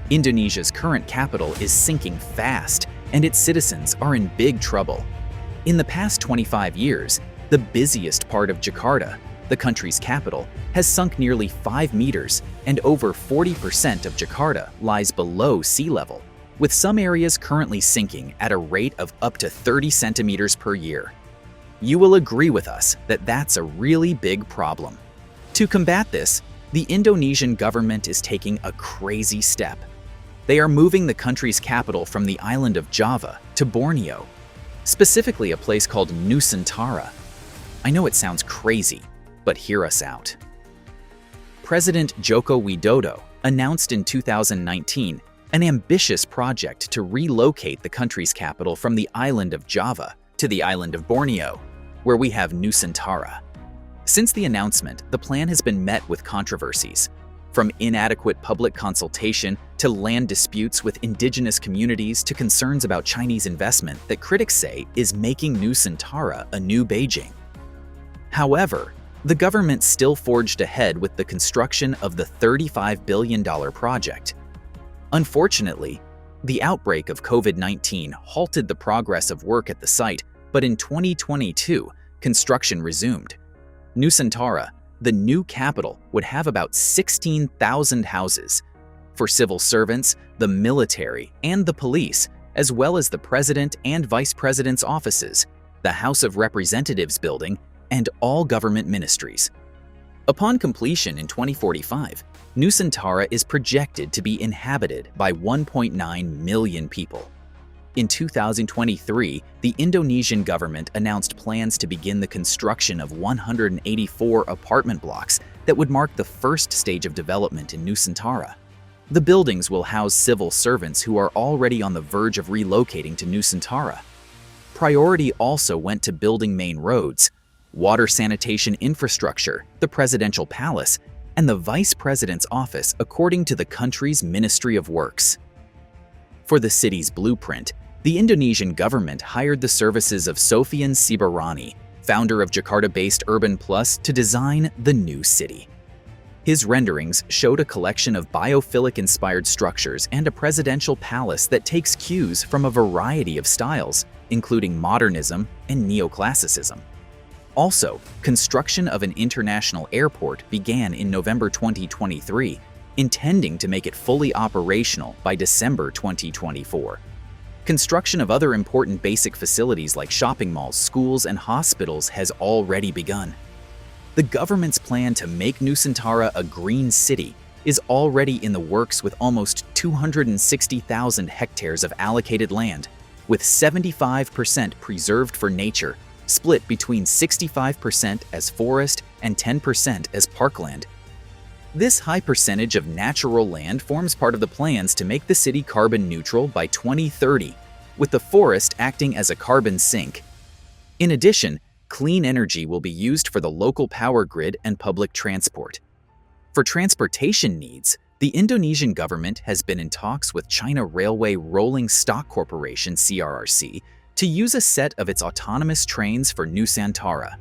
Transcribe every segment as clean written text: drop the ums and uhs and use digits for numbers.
Indonesia's current capital is sinking fast, and its citizens are in big trouble. In the past 25 years, the busiest part of Jakarta, the country's capital, has sunk nearly 5 meters, and over 40% of Jakarta lies below sea level, with some areas currently sinking at a rate of up to 30 centimeters per year. You will agree with us that that's a really big problem. To combat this, the Indonesian government is taking a crazy step. They are moving the country's capital from the island of Java to Borneo, specifically a place called Nusantara. I know it sounds crazy, but hear us out. President Joko Widodo announced in 2019 an ambitious project to relocate the country's capital from the island of Java to the island of Borneo, where we have Nusantara. Since the announcement, the plan has been met with controversies, from inadequate public consultation to land disputes with indigenous communities to concerns about Chinese investment that critics say is making Nusantara a new Beijing. However, the government still forged ahead with the construction of the $35 billion project. Unfortunately, the outbreak of COVID-19 halted the progress of work at the site, but in 2022, construction resumed. Nusantara, the new capital, would have about 16,000 houses for civil servants, the military, and the police, as well as the president and vice president's offices, the House of Representatives building, and all government ministries. Upon completion in 2045, Nusantara is projected to be inhabited by 1.9 million people. In 2023, the Indonesian government announced plans to begin the construction of 184 apartment blocks that would mark the first stage of development in Nusantara. The buildings will house civil servants who are already on the verge of relocating to Nusantara. Priority also went to building main roads, water sanitation infrastructure, the presidential palace, and the vice president's office, according to the country's Ministry of Works. For the city's blueprint, the Indonesian government hired the services of Sofian Sibarani, founder of Jakarta-based Urban Plus, to design the new city. His renderings showed a collection of biophilic-inspired structures and a presidential palace that takes cues from a variety of styles, including modernism and neoclassicism. Also, construction of an international airport began in November 2023, intending to make it fully operational by December 2024. Construction of other important basic facilities like shopping malls, schools, and hospitals has already begun. The government's plan to make Nusantara a green city is already in the works, with almost 260,000 hectares of allocated land, with 75% preserved for nature, split between 65% as forest and 10% as parkland. This high percentage of natural land forms part of the plans to make the city carbon neutral by 2030, with the forest acting as a carbon sink. In addition, clean energy will be used for the local power grid and public transport. For transportation needs, the Indonesian government has been in talks with China Railway Rolling Stock Corporation (CRRC) to use a set of its autonomous trains for Nusantara.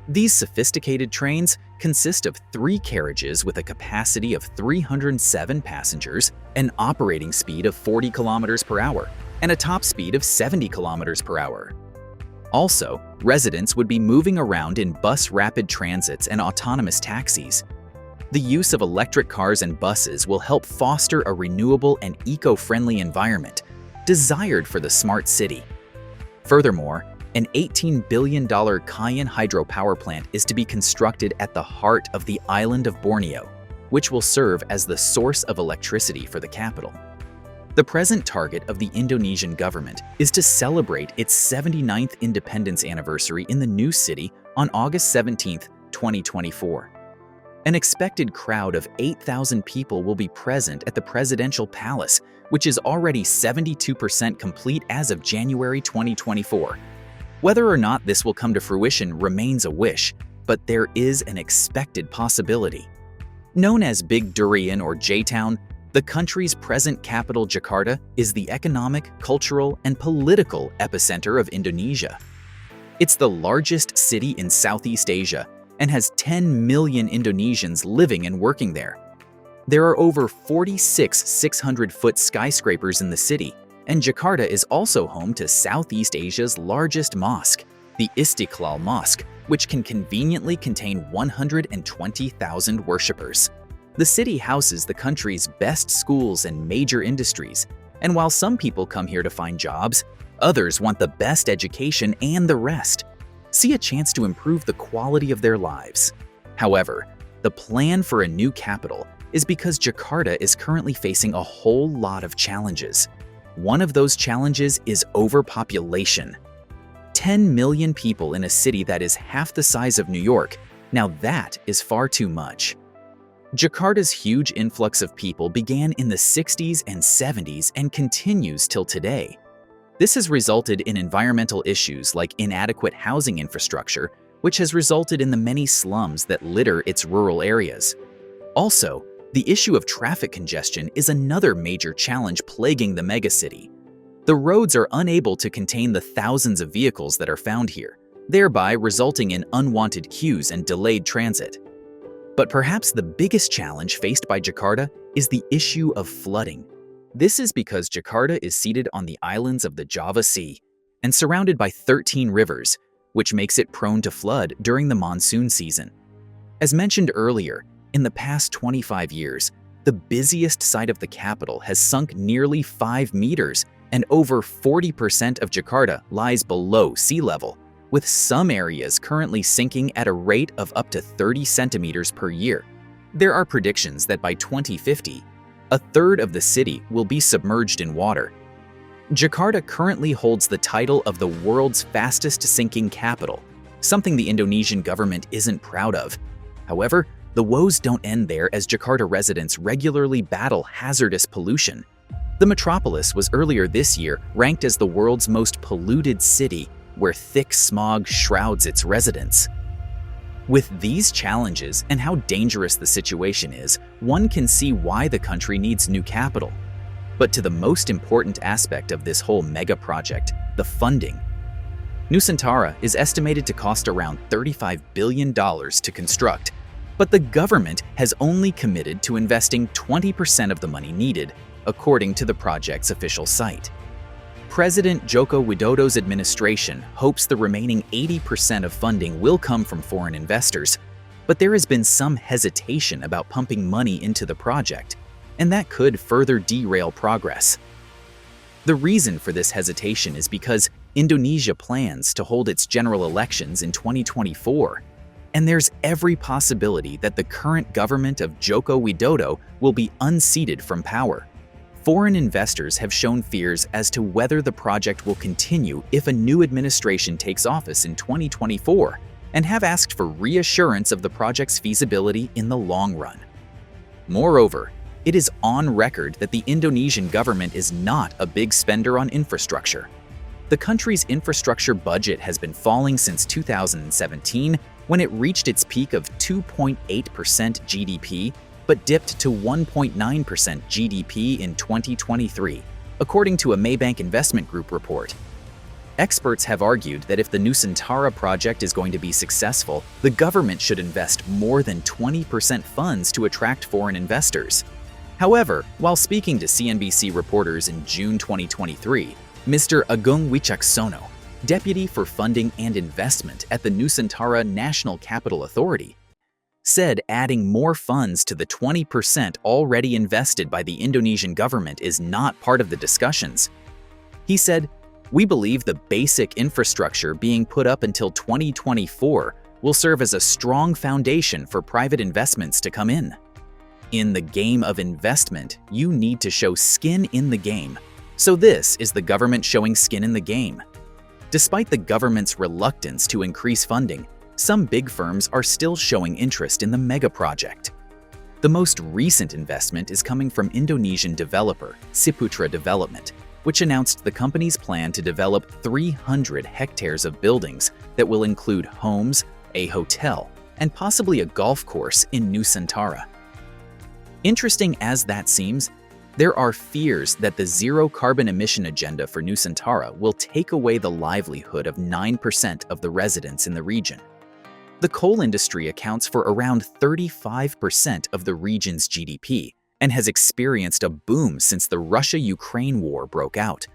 These sophisticated trains consist of 3 carriages with a capacity of 307 passengers, an operating speed of 40 kilometers per hour, and a top speed of 70 kilometers per hour. Also, residents would be moving around in bus rapid transits and autonomous taxis. The use of electric cars and buses will help foster a renewable and eco-friendly environment desired for the smart city. Furthermore, an $18 billion Kayan hydropower plant is to be constructed at the heart of the island of Borneo, which will serve as the source of electricity for the capital. The present target of the Indonesian government is to celebrate its 79th independence anniversary in the new city on August 17, 2024. An expected crowd of 8,000 people will be present at the presidential palace, which is already 72% complete as of January 2024. Whether or not this will come to fruition remains a wish, but there is an expected possibility. Known as Big Durian or J-Town, the country's present capital, Jakarta, is the economic, cultural, and political epicenter of Indonesia. It's the largest city in Southeast Asia and has 10 million Indonesians living and working there. There are over 46 600-foot skyscrapers in the city, and Jakarta is also home to Southeast Asia's largest mosque, the Istiqlal Mosque, which can conveniently contain 120,000 worshippers. The city houses the country's best schools and major industries, and while some people come here to find jobs, others want the best education and the rest. See a chance to improve the quality of their lives. However, the plan for a new capital is because Jakarta is currently facing a whole lot of challenges. One of those challenges is overpopulation. 10 million people in a city that is half the size of New York. Now that is far too much. Jakarta's huge influx of people began in the 60s and 70s and continues till today. This has resulted in environmental issues like inadequate housing infrastructure, which has resulted in the many slums that litter its rural areas. Also, the issue of traffic congestion is another major challenge plaguing the megacity. The roads are unable to contain the thousands of vehicles that are found here, thereby resulting in unwanted queues and delayed transit. But perhaps the biggest challenge faced by Jakarta is the issue of flooding. This is because Jakarta is seated on the islands of the Java Sea and surrounded by 13 rivers, which makes it prone to flood during the monsoon season. As mentioned earlier, in the past 25 years, the busiest side of the capital has sunk nearly 5 meters, and over 40% of Jakarta lies below sea level, with some areas currently sinking at a rate of up to 30 centimeters per year. There are predictions that by 2050, a third of the city will be submerged in water. Jakarta currently holds the title of the world's fastest sinking capital, something the Indonesian government isn't proud of. However, the woes don't end there, as Jakarta residents regularly battle hazardous pollution. The metropolis was earlier this year ranked as the world's most polluted city, where thick smog shrouds its residents. With these challenges and how dangerous the situation is, one can see why the country needs new capital. But to the most important aspect of this whole mega project, the funding. Nusantara is estimated to cost around $35 billion to construct, but the government has only committed to investing 20% of the money needed, according to the project's official site. President Joko Widodo's administration hopes the remaining 80% of funding will come from foreign investors, but there has been some hesitation about pumping money into the project, and that could further derail progress. The reason for this hesitation is because Indonesia plans to hold its general elections in 2024, and there's every possibility that the current government of Joko Widodo will be unseated from power. Foreign investors have shown fears as to whether the project will continue if a new administration takes office in 2024, and have asked for reassurance of the project's feasibility in the long run. Moreover, it is on record that the Indonesian government is not a big spender on infrastructure. The country's infrastructure budget has been falling since 2017, when it reached its peak of 2.8% GDP, but dipped to 1.9% GDP in 2023, according to a Maybank Investment Group report. Experts have argued that if the Nusantara project is going to be successful, the government should invest more than 20% funds to attract foreign investors. However, while speaking to CNBC reporters in June 2023, Mr. Agung Wicaksono, Deputy for Funding and Investment at the Nusantara National Capital Authority, said adding more funds to the 20% already invested by the Indonesian government is not part of the discussions. He said, "We believe the basic infrastructure being put up until 2024 will serve as a strong foundation for private investments to come in. In the game of investment, you need to show skin in the game. So this is the government showing skin in the game." Despite the government's reluctance to increase funding, some big firms are still showing interest in the mega project. The most recent investment is coming from Indonesian developer Ciputra Development, which announced the company's plan to develop 300 hectares of buildings that will include homes, a hotel, and possibly a golf course in Nusantara. Interesting as that seems, there are fears that the zero carbon emission agenda for Nusantara will take away the livelihood of 9% of the residents in the region. The coal industry accounts for around 35% of the region's GDP and has experienced a boom since the Russia-Ukraine war broke out.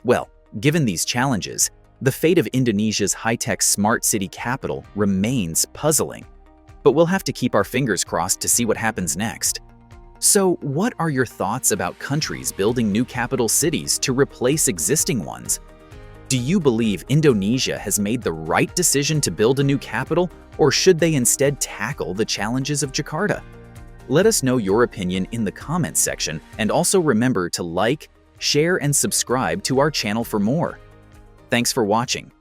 Well, given these challenges, the fate of Indonesia's high-tech smart city capital remains puzzling. But we'll have to keep our fingers crossed to see what happens next. So, what are your thoughts about countries building new capital cities to replace existing ones? Do you believe Indonesia has made the right decision to build a new capital, or should they instead tackle the challenges of Jakarta? Let us know your opinion in the comments section, and also remember to like, share, and subscribe to our channel for more. Thanks for watching.